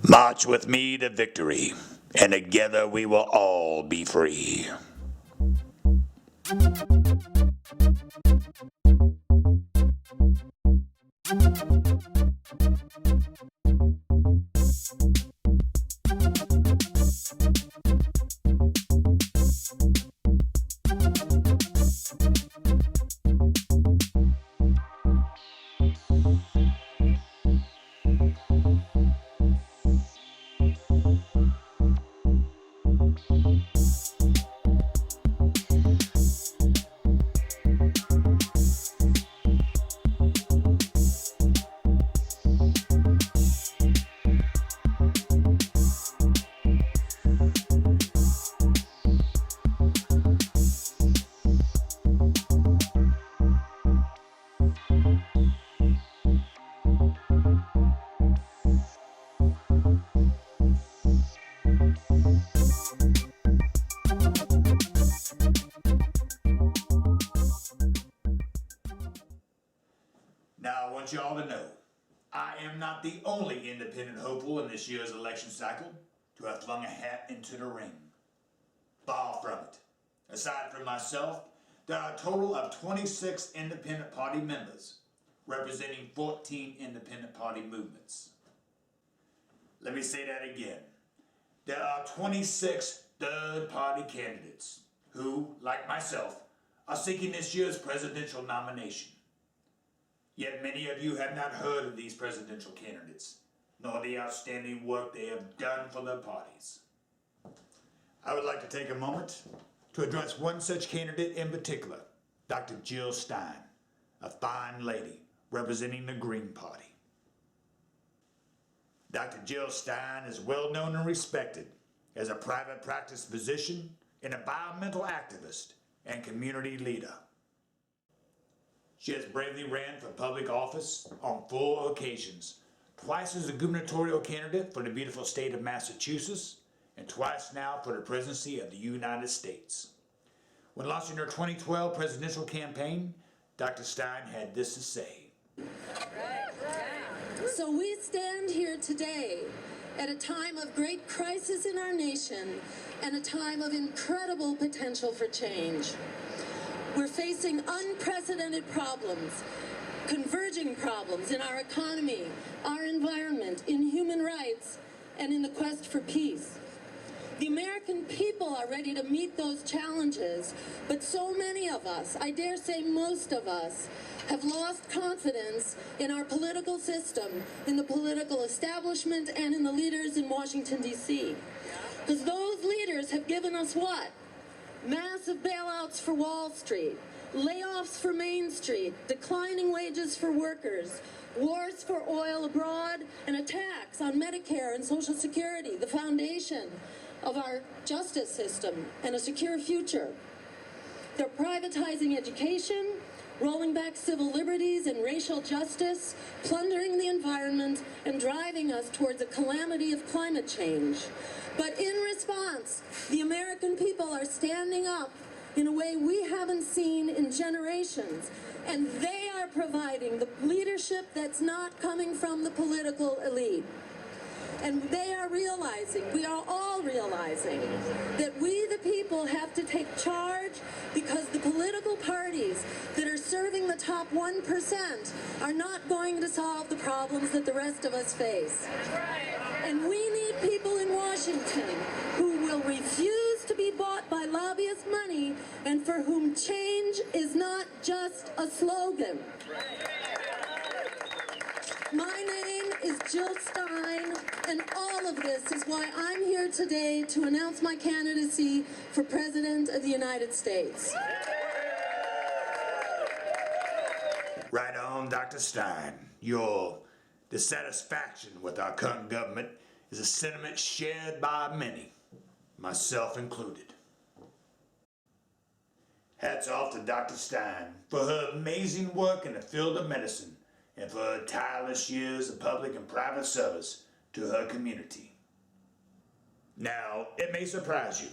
March with me to victory, and together we will all be free. Now, I want you all to know, I am not the only independent hopeful in this year's election cycle to have flung a hat into the ring. Far from it. Aside from myself, there are a total of 26 independent party members, representing 14 independent party movements. Let me say that again. There are 26 third-party candidates who, like myself, are seeking this year's presidential nomination. Yet many of you have not heard of these presidential candidates, nor the outstanding work they have done for their parties. I would like to take a moment to address one such candidate in particular, Dr. Jill Stein, a fine lady representing the Green Party. Dr. Jill Stein is well known and respected as a private practice physician, an environmental activist, and community leader. She has bravely ran for public office on 4 occasions, twice as a gubernatorial candidate for the beautiful state of Massachusetts, and twice now for the presidency of the United States. When launching her 2012 presidential campaign, Dr. Stein had this to say. So we stand here today at a time of great crisis in our nation and a time of incredible potential for change. We're facing unprecedented problems, converging problems in our economy, our environment, in human rights, and in the quest for peace. The American people are ready to meet those challenges, but so many of us, I dare say most of us, have lost confidence in our political system, in the political establishment, and in the leaders in Washington, D.C. Because those leaders have given us what? Massive bailouts for Wall Street, layoffs for Main Street, declining wages for workers, wars for oil abroad, and attacks on Medicare and Social Security, the foundation of our justice system and a secure future. They're privatizing education, rolling back civil liberties and racial justice, plundering the environment, and driving us towards a calamity of climate change. But in response, the American people are standing up in a way we haven't seen in generations, and they are providing the leadership that's not coming from the political elite. And they are realizing, we are all realizing, that we the people have to take charge because the political parties that are serving the top 1% are not going to solve the problems that the rest of us face. And we need people in Washington who will refuse to be bought by lobbyist money and for whom change is not just a slogan. My name is Jill Stein, and all of this is why I'm here today to announce my candidacy for President of the United States. Right on, Dr. Stein. Your dissatisfaction with our current government is a sentiment shared by many, myself included. Hats off to Dr. Stein for her amazing work in the field of medicine and for her tireless years of public and private service to her community. Now, it may surprise you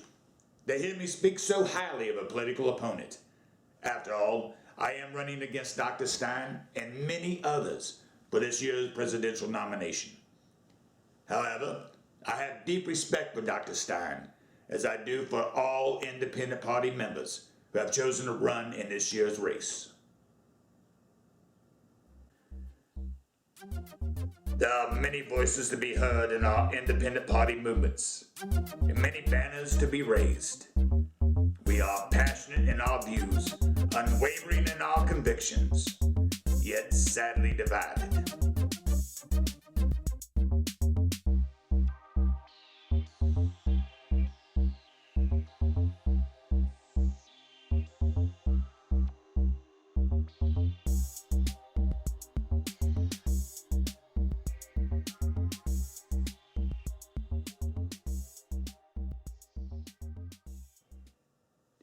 to hear me speak so highly of a political opponent. After all, I am running against Dr. Stein and many others for this year's presidential nomination. However, I have deep respect for Dr. Stein, as I do for all independent party members who have chosen to run in this year's race. There are many voices to be heard in our independent party movements, and many banners to be raised. We are passionate in our views, unwavering in our convictions, yet sadly divided.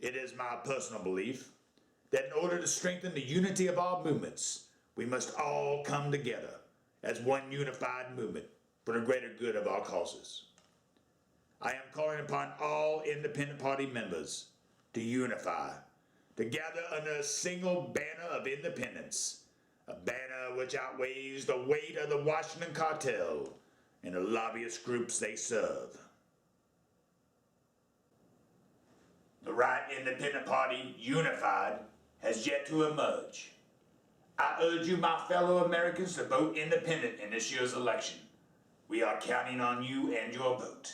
It is my personal belief that in order to strengthen the unity of our movements, we must all come together as one unified movement for the greater good of our causes. I am calling upon all independent party members to unify, to gather under a single banner of independence, a banner which outweighs the weight of the Washington cartel and the lobbyist groups they serve. The right independent party, unified, has yet to emerge. I urge you, my fellow Americans, to vote independent in this year's election. We are counting on you and your vote.